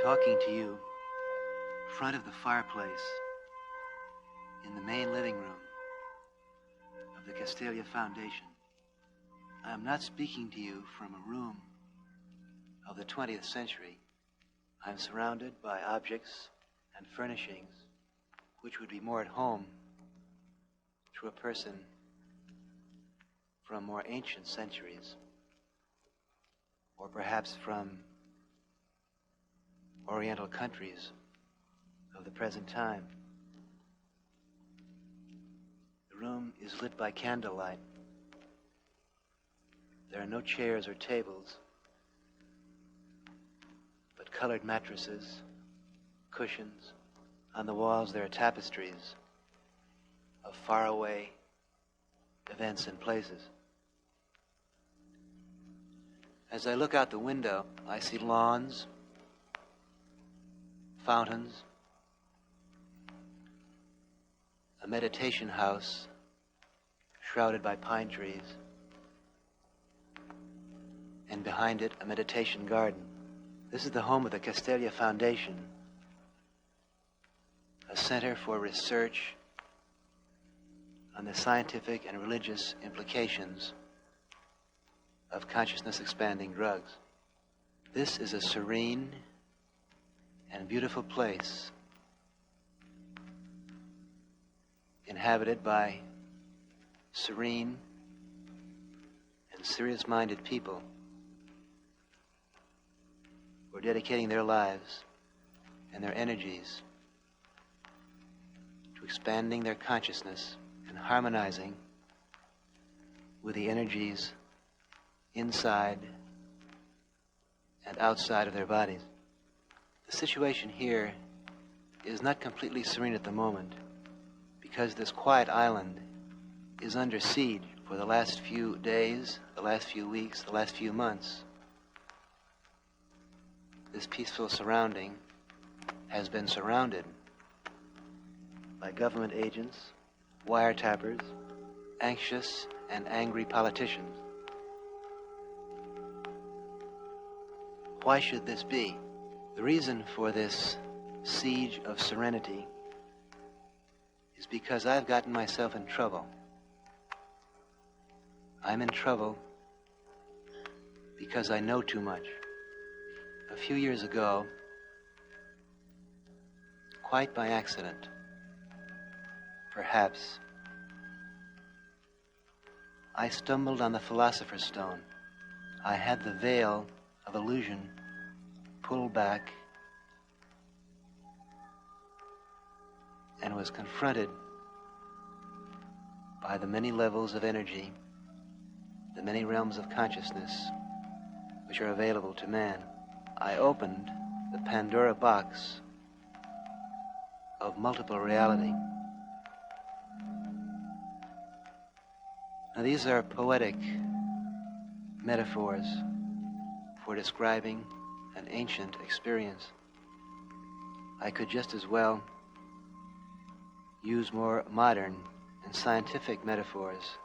talking to you, front of the fireplace, in the main living room of the Castalia Foundation. I am not speaking to you from a room of the 20th century. I am surrounded by objects and furnishings which would be more at home to a person from more ancient centuries, or perhaps from Oriental countries of the present time. The room is lit by candlelight. There are no chairs or tables, but colored mattresses, cushions. On the walls there are tapestries of faraway events and places. As I look out the window, I see lawns, fountains, a meditation house shrouded by pine trees, and behind it a meditation garden. This is the home of the Castalia Foundation, a center for research on the scientific and religious implications of consciousness-expanding drugs. This is a serene and beautiful place, inhabited by serene and serious-minded people who are dedicating their lives and their energies to expanding their consciousness and harmonizing with the energies inside and outside of their bodies. The situation here is not completely serene at the moment because this quiet island is under siege for the last few days, the last few weeks, the last few months. This peaceful surrounding has been surrounded by government agents, wiretappers, anxious and angry politicians. Why should this be? The reason for this siege of serenity is because I've gotten myself in trouble. I'm in trouble because I know too much. A few years ago, quite by accident, perhaps, I stumbled on the Philosopher's Stone. I had the veil of illusion pulled back and was confronted by the many levels of energy, the many realms of consciousness which are available to man. I opened the Pandora box of multiple reality. Now these are poetic metaphors for describing an ancient experience. I could just as well use more modern and scientific metaphors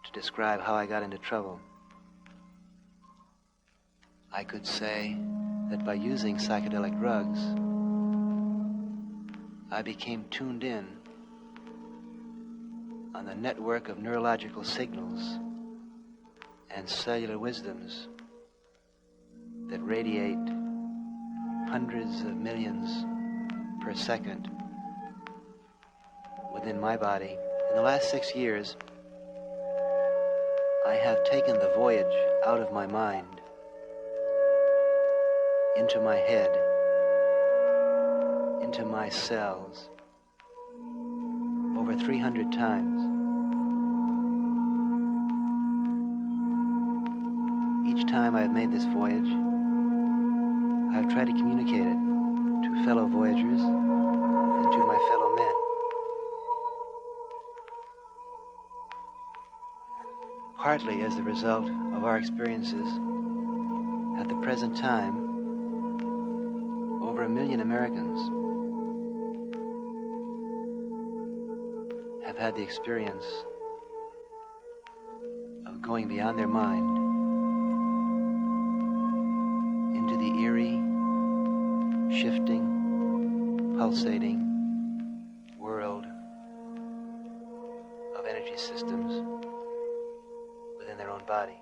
to describe how I got into trouble. I could say that by using psychedelic drugs, I became tuned in on the network of neurological signals and cellular wisdoms that radiate hundreds of millions per second within my body. In the last 6 years, I have taken the voyage out of my mind into my head, into my cells, over 300 times. Each time I have made this voyage, I have tried to communicate it to fellow voyagers and to my fellow men. Partly as the result of our experiences, at the present time, over 1 million Americans have had the experience of going beyond their mind into the eerie shifting, pulsating world of energy systems within their own body.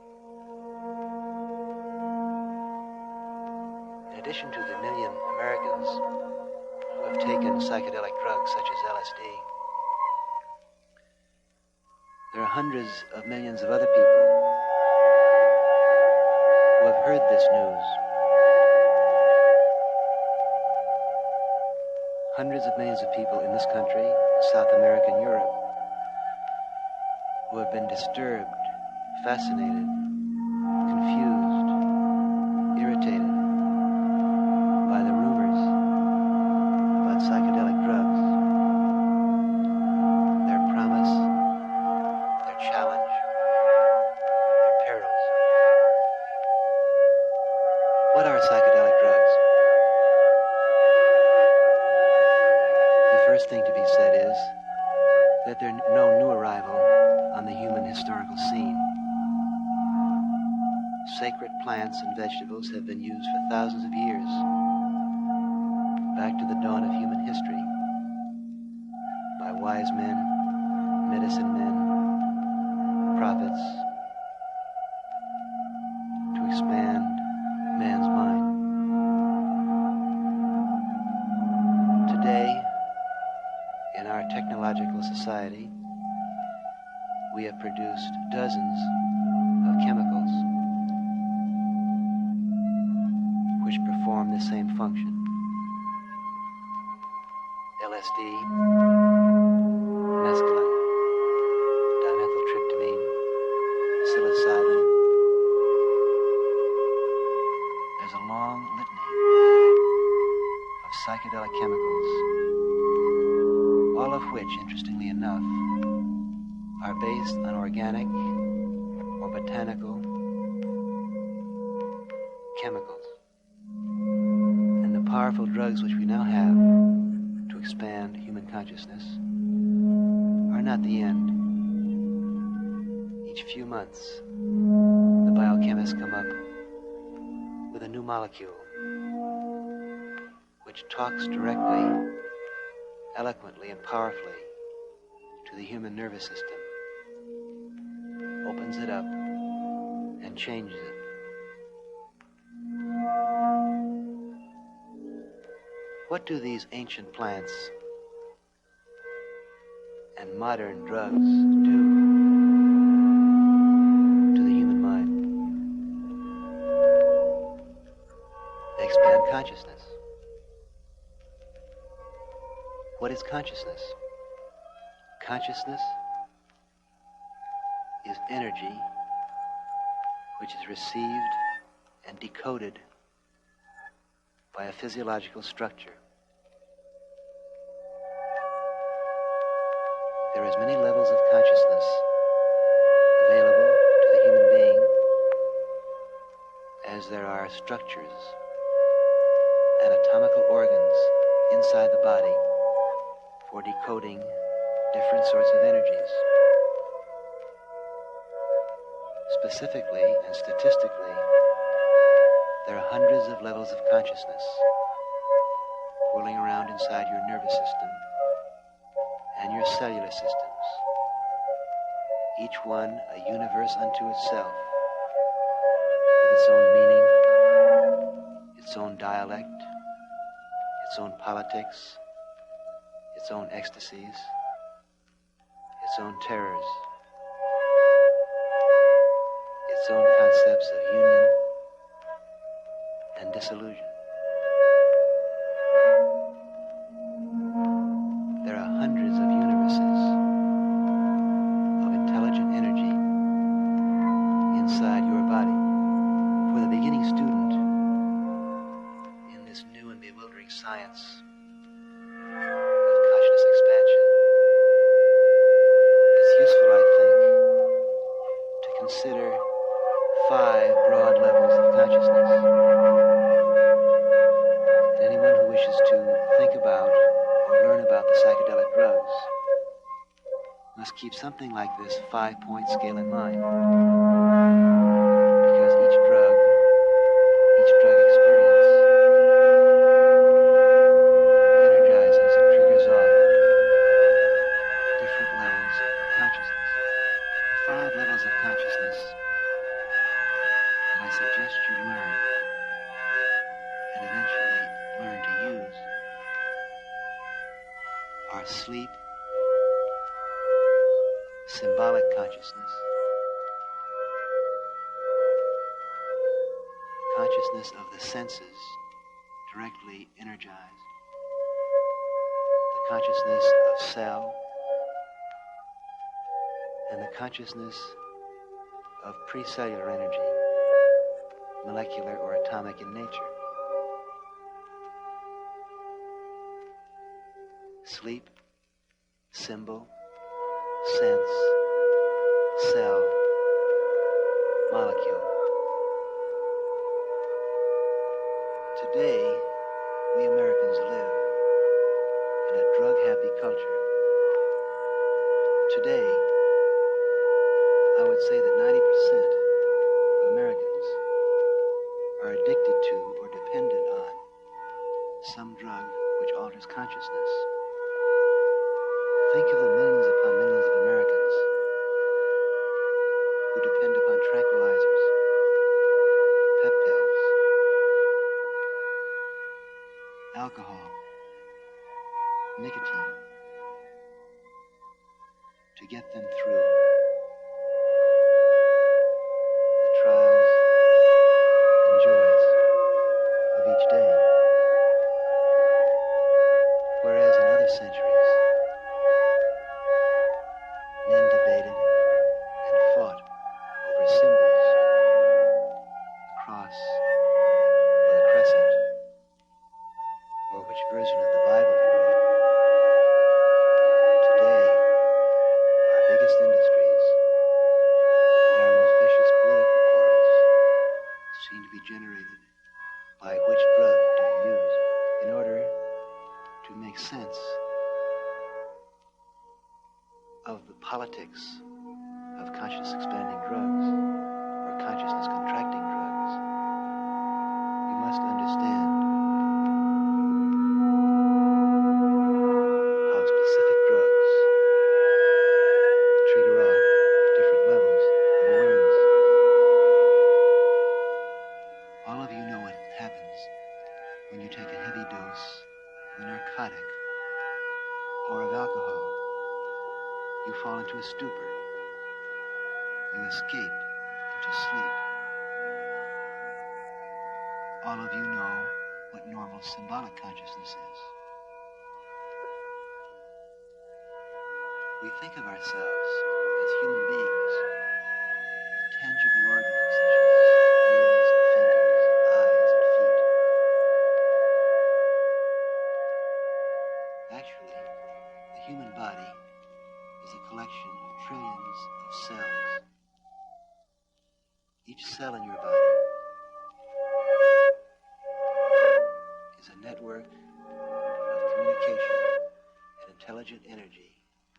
In addition to the million Americans who have taken psychedelic drugs such as LSD, there are hundreds of millions of other people who have heard this news. Hundreds of millions of people in this country, South America, and Europe, who have been disturbed, fascinated, confused, irritated by the rumors about psychedelic drugs, their promise, their challenge, their perils. What are psychedelic drugs? The first thing to be said is that they're no new arrival on the human historical scene. Sacred plants and vegetables have been used for thousands of years, back to the dawn of human history, by wise men, medicine men, prophets, to expand man's mind. Today, in our technological society, we have produced dozens of chemicals which perform the same function. LSD, mescaline, dimethyltryptamine, psilocybin. There's a long litany of psychedelic chemicals, all of which, interestingly enough, are based on organic or botanical chemicals. And the powerful drugs which we now have to expand human consciousness are not the end. Each few months, the biochemists come up with a new molecule which talks directly, eloquently, and powerfully to the human nervous system, opens it up, and changes it. What do these ancient plants and modern drugs do to the human mind? They expand consciousness. What is consciousness? Consciousness is energy which is received and decoded by a physiological structure. There are as many levels of consciousness available to the human being as there are structures, anatomical organs inside the body for decoding different sorts of energies. Specifically and statistically, there are hundreds of levels of consciousness whirling around inside your nervous system and your cellular systems, each one a universe unto itself, with its own meaning, its own dialect, its own politics, its own ecstasies, its own terrors, its own concepts of union and disillusion. There are hundreds of universes of intelligent energy inside your body. For the beginning student in this new and bewildering science of consciousness expansion, it's useful, I think, to consider 5 broad levels of consciousness. And anyone who wishes to think about or learn about the psychedelic drugs must keep something like this 5-point scale in mind. Because each drug experience suggest you learn and eventually learn to use are sleep, symbolic consciousness, consciousness of the senses directly energized, the consciousness of cell, and the consciousness of precellular energy, molecular or atomic in nature. Sleep, symbol, sense, cell, molecule. Today, we Americans live in a drug-happy culture. Today, I would say that 90% of Americans are addicted to or dependent on some drug which alters consciousness. Think of the millions upon millions of Americans who depend upon tranquilizers, pep pills, alcohol, nicotine to get them through the trials and joys of each day. Whereas in other centuries, men debated and fought over symbols, the cross or the crescent, or which version of the Bible you read. Today, our biggest industries and our most vicious political quarrels seem to be generated by which drug do you use. In order to make sense of the politics of conscious expanding drugs or consciousness contracting drugs, you must understand how specific drugs trigger off different levels of awareness. All of you know what happens when you take a heavy dose of a narcotic or of alcohol. You fall into a stupor. You escape into sleep. All of you know what normal symbolic consciousness is. We think of ourselves as human beings with tangible organs such as ears and fingers, eyes and feet. Actually, the human body is a collection of trillions of cells. Each cell in your body is a network of communication and intelligent energy,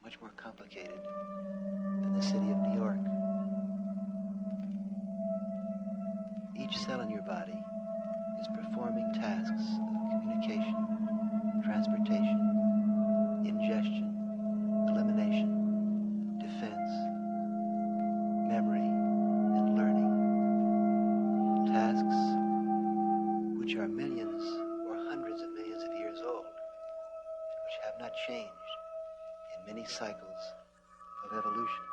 much more complicated than the city of New York. Each cell in your body is performing tasks of communication, transportation, ingestion, elimination, defense, memory, and learning. Tasks which are millions or hundreds of millions of years old and which have not changed in many cycles of evolution.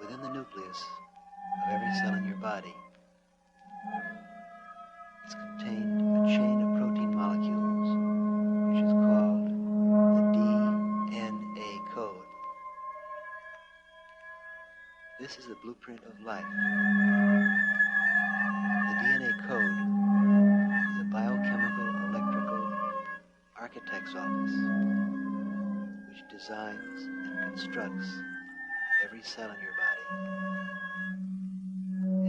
Within the nucleus of every cell in your body is contained a chain of protein molecules which is called the DNA code. This is the blueprint of life. The DNA code is a biochemical electrical architect's office which designs and constructs every cell in your body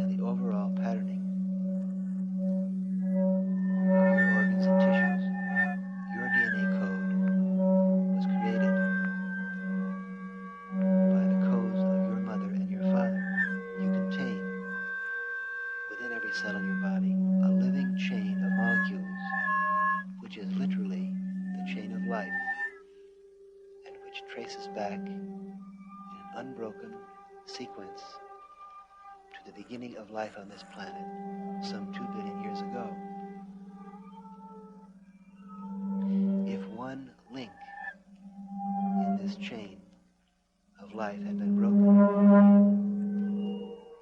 and the overall patterning of your organs and tissues. Your DNA code was created by the codes of your mother and your father. You contain within every cell in your body a living chain of molecules which is literally the chain of life and which traces back in an unbroken sequence to the beginning of life on this planet some 2 billion years ago. If one link in this chain of life had been broken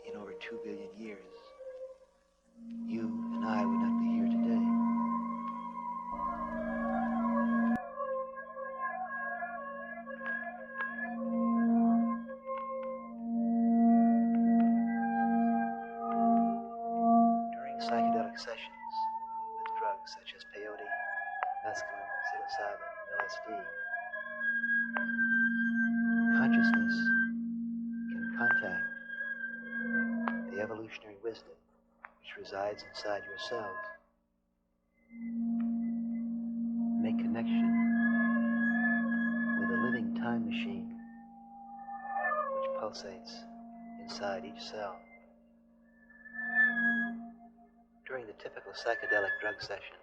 in over 2 billion years, you and I would not be here today. During psychedelic sessions with drugs such as peyote, mescaline, psilocybin, and LSD, consciousness can contact the evolutionary wisdom which resides inside your cells, make connection with a living time machine which pulsates inside each cell. During the typical psychedelic drug session,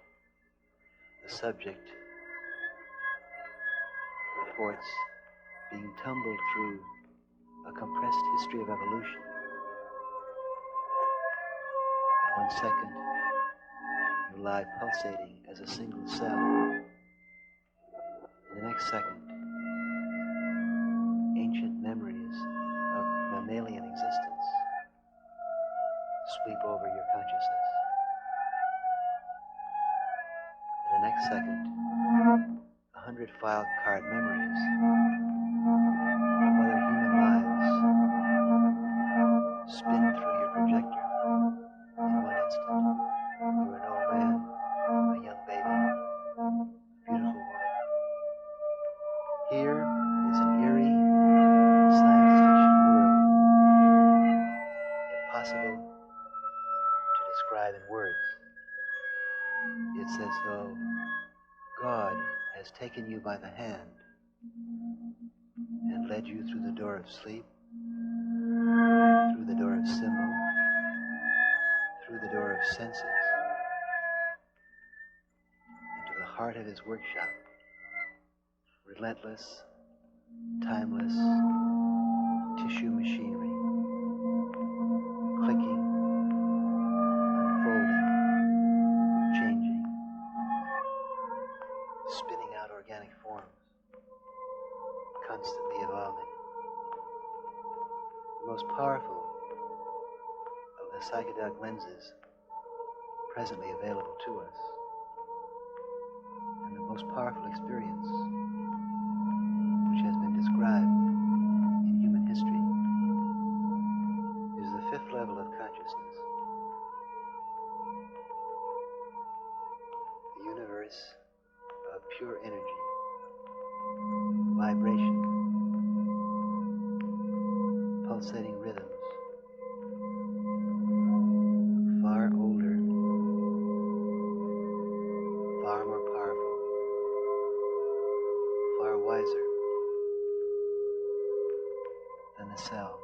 the subject reports being tumbled through a compressed history of evolution. At 1 second, you lie pulsating as a single cell. In the next second, ancient memories of mammalian existence sweep over your consciousness. In the next second, 100 file card memories of other human lives spin through your projector. In 1 instant, you are an old man, a young baby, a beautiful woman. Here is an eerie science fiction world, impossible to describe in words. It's as though God has taken you by the hand and led you through the door of sleep, through the door of symbol, through the door of senses, into the heart of his workshop, relentless, timeless tissue machinery, clicking, unfolding, changing, spinning out organic forms, constantly evolving. The most powerful of the psychedelic lenses presently available to us, and the most powerful experience which has been described in human history, is the 5th level of consciousness. The universe of pure energy, vibration, pulsating rhythms, far older, far more powerful, far wiser than the cell,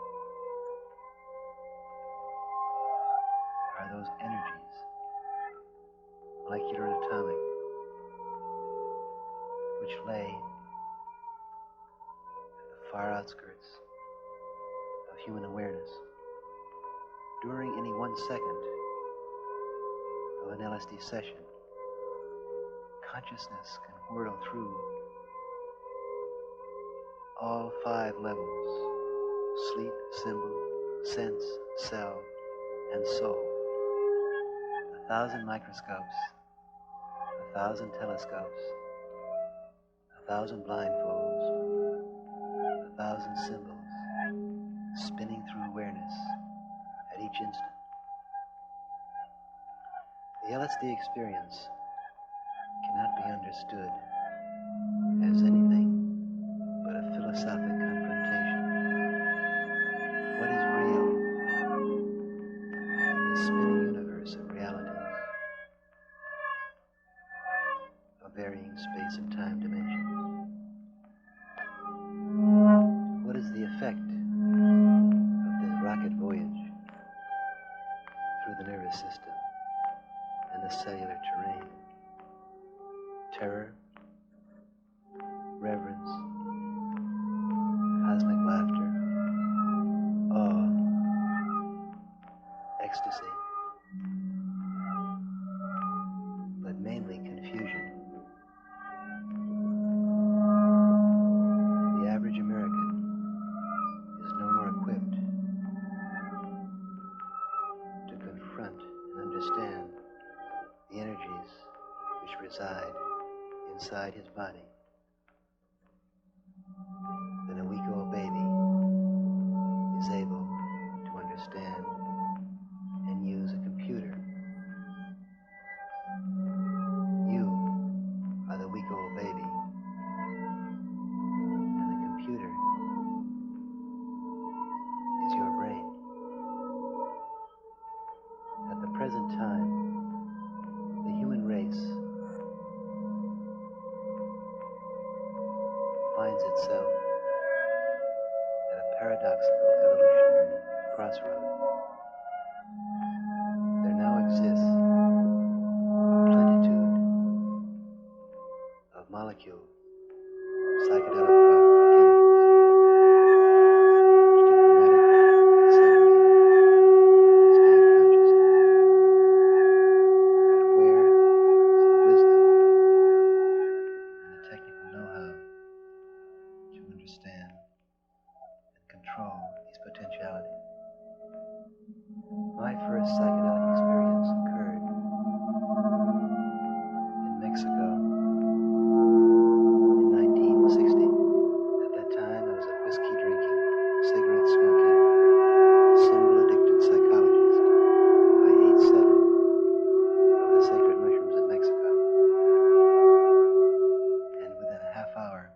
are those energies, molecular and atomic, which lay at the far outskirts of human awareness. During any 1 second of an LSD session, consciousness can whirl through all 5 levels: sleep, symbol, sense, cell, and soul. 1,000 microscopes, 1,000 telescopes, 1,000 blindfolds, 1,000 symbols spinning through awareness at each instant. The LSD experience cannot be understood as anything but a philosophic confrontation. What is real in this spinning universe of realities, of varying space and time dimensions? What is the effect of this rocket voyage through the nervous system and the cellular terrain? Terror, reverence, cosmic laughter, ecstasy, but mainly confusion. The average American is no more equipped to confront and understand the energies which reside inside his body than a week-old baby is able to understand and use a computer. You are the week-old baby, and the computer is your brain. At the present time, the human race finds itself at a paradoxical evolutionary crossroad. There now exists a plenitude of molecules, psychedelic drugs, and chemicals, which can dramatically accelerate and expand consciousness. But where is the wisdom and the technical know-how to understand and control these potentialities? My first psychedelic experience occurred in Mexico in 1960. At that time, I was a whiskey-drinking, cigarette-smoking, symbol-addicted psychologist. I ate 7 of the sacred mushrooms in Mexico, and within a half hour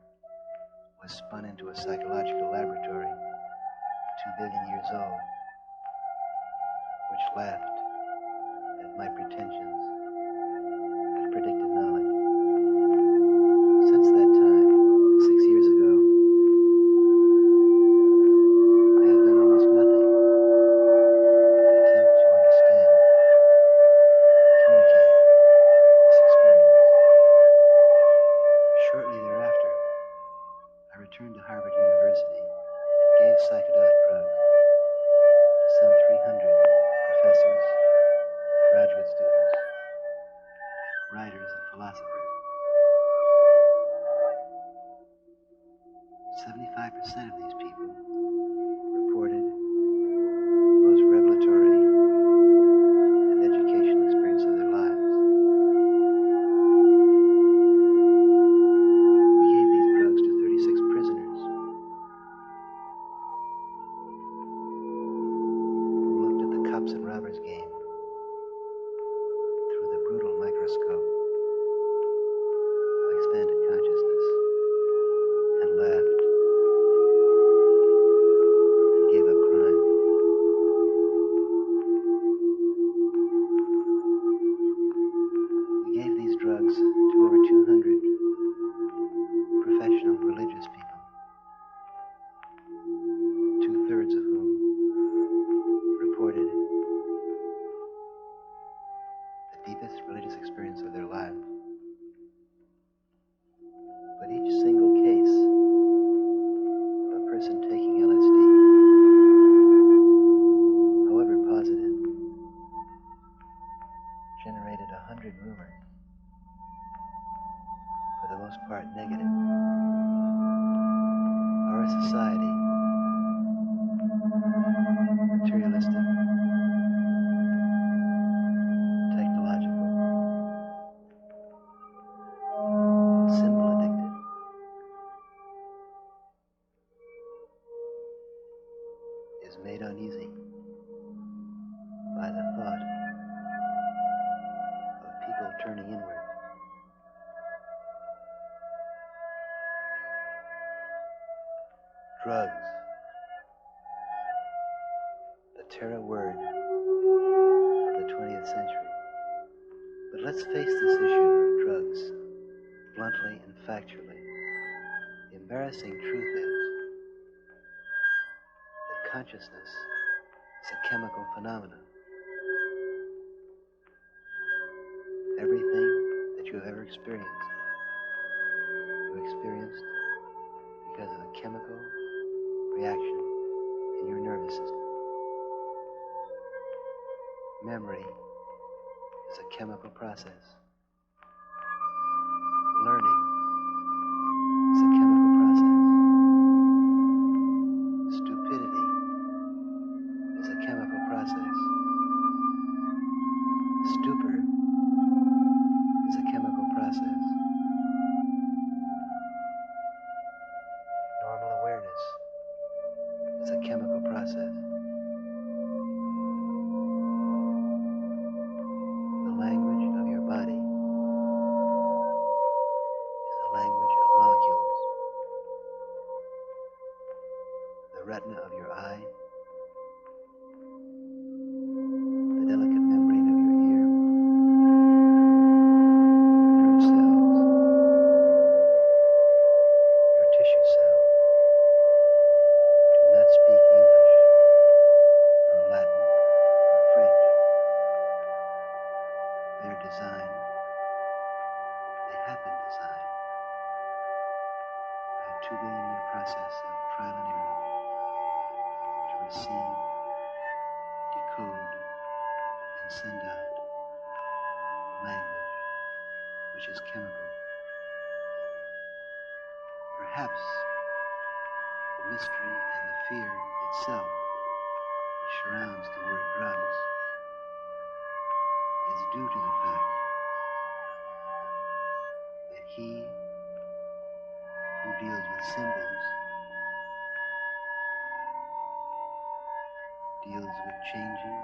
was spun into a psychological laboratory 2 billion years old, which laughed at my pretensions at predictive knowledge. Since that time, 6 years ago, I have done almost nothing to attempt to understand and communicate this experience. Shortly thereafter, I returned to Harvard University and gave psychedelic drugs to some 300 professors, graduate students, writers, and philosophers. 75% of these people reported the most revelatory and educational experience of their lives. We gave these drugs to 36 prisoners who looked at the cops and robbers game through the brutal microscope of expanded consciousness and laughed and gave up crime. We gave these drugs to over 200 professional religious people, 2/3 of whom reported the deepest religious experience of their lives. But each single case of a person taking LSD, however positive, generated 100 rumors, for the most part negative. Our society, materialistic, technological, symbol-addicted, is made uneasy by the thought of people turning inward. Drugs, the terror word of the 20th century. But let's face this issue of drugs bluntly and factually. The embarrassing truth is that consciousness is a chemical phenomenon. Everything that you have ever experienced, you experienced because of a chemical reaction in your nervous system. Memory is a chemical process. Learning is a chemical process. Stupidity is a chemical process. Stupor is a chemical process. Normal awareness is a chemical process. The language of your body is the language of molecules. The retina of your eye, the delicate membrane of your ear, your nerve cells, your tissue cells do not speak English, nor Latin, nor French. They're designed, they have been designed by a 2-billion-year process of trial and error to receive, decode, and send out language which is chemical. Perhaps the mystery and the fear itself which surrounds the word drugs is due to the fact that he who deals with symbols deals with changing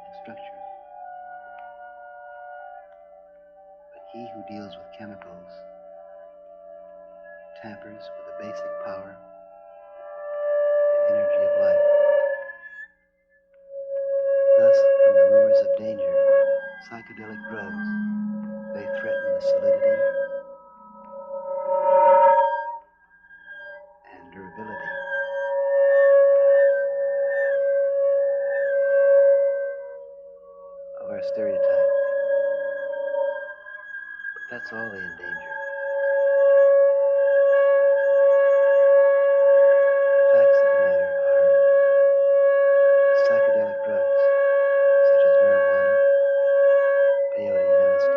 and structure. But he who deals with chemicals tampers with the basic power and energy of life. Thus come the rumors of danger. Psychedelic drugs, they threaten the solidity and durability of our stereotypes. But that's all they endanger. The facts of the matter are that psychedelic drugs, such as marijuana, peyote, and LSD,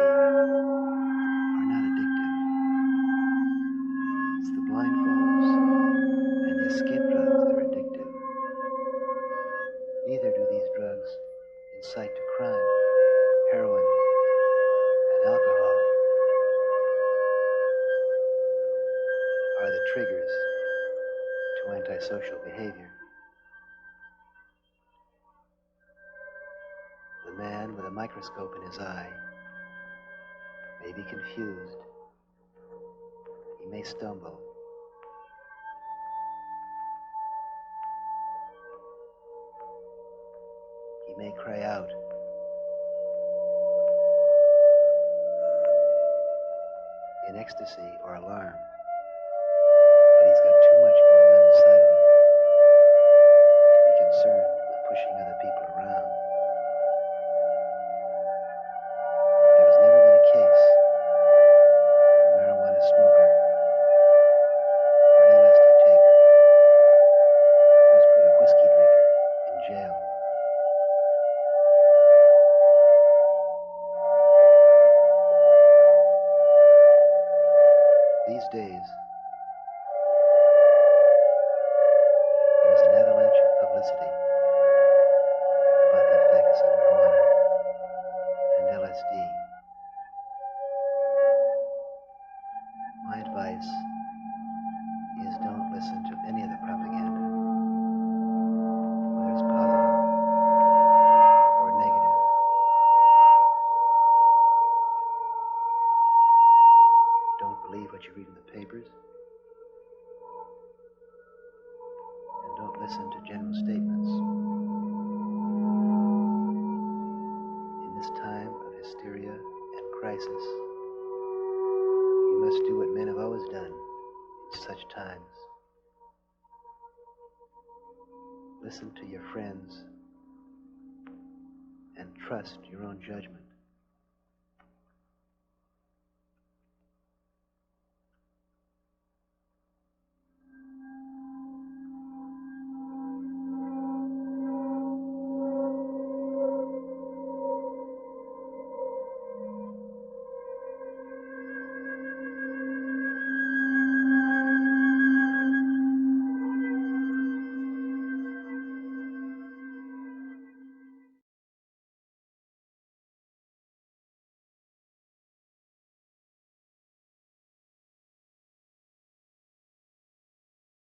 are not addictive. It's the blindfolds and the escape drugs that are addictive. Neither do these drugs incite to crime. Heroin and alcohol are the triggers to antisocial behavior. The man with a microscope in his eye may be confused. He may stumble. He may cry out. In ecstasy or alarm, but he's got too much going on inside of him to be concerned with pushing other people around. There has never been a case of a marijuana smoker or an LSD taker who has put a whiskey drinker in jail. These days, there is an avalanche of publicity about the effects of marijuana and LSD. My advice is don't listen to any of the propaganda, whether it's positive or negative. Don't believe what you read in the papers, and don't listen to general statements. In this time of hysteria and crisis, you must do what men have always done in such times. Listen to your friends and trust your own judgment.